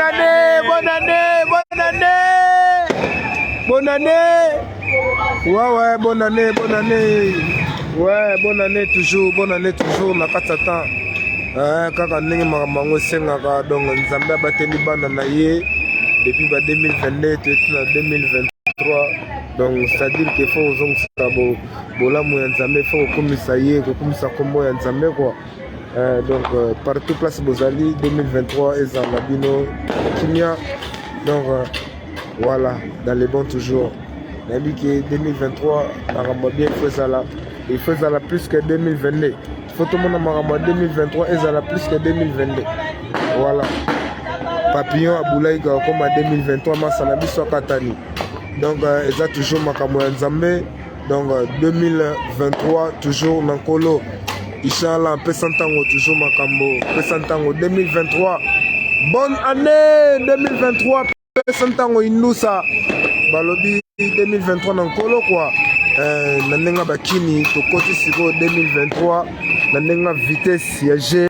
année, bonne année, bonne année. Bonne année. Ouais, bonne année, bonne année. Ouais, bonne année toujours, Nakatata. Kaka ndenge makambo sengaka donc Nzambe abateli bana na ye depuis 2022 na 2023 donc c'est-à-dire qu'il faut ozongisa bolamu ya Nzambe faut kokomisa ye kokomisa kombo ya Nzambe quoi. Donc partout place bozali 2023 ezala bino kimia donc voilà dans les bons toujours. Nabi que 2023 makambo bien il faut ezala plus que 2022. Faut tout le monde en 2023 et ça la plus que 2022. Voilà. Papillon à Boulaïga comme en 2023, Massanabi soit Katani. Donc, ils ont toujours Makamou Nzambe. Donc, 2023, toujours Nankolo. Inch'Allah, Pessantango, toujours Makambo. Pessantango 2023. Bonne année 2023. Pessantango Inoussa. Balobi 2023 Nankolo quoi. Nanenga Bakini, Tokoti Siko 2023. Nanenga vitesse ya G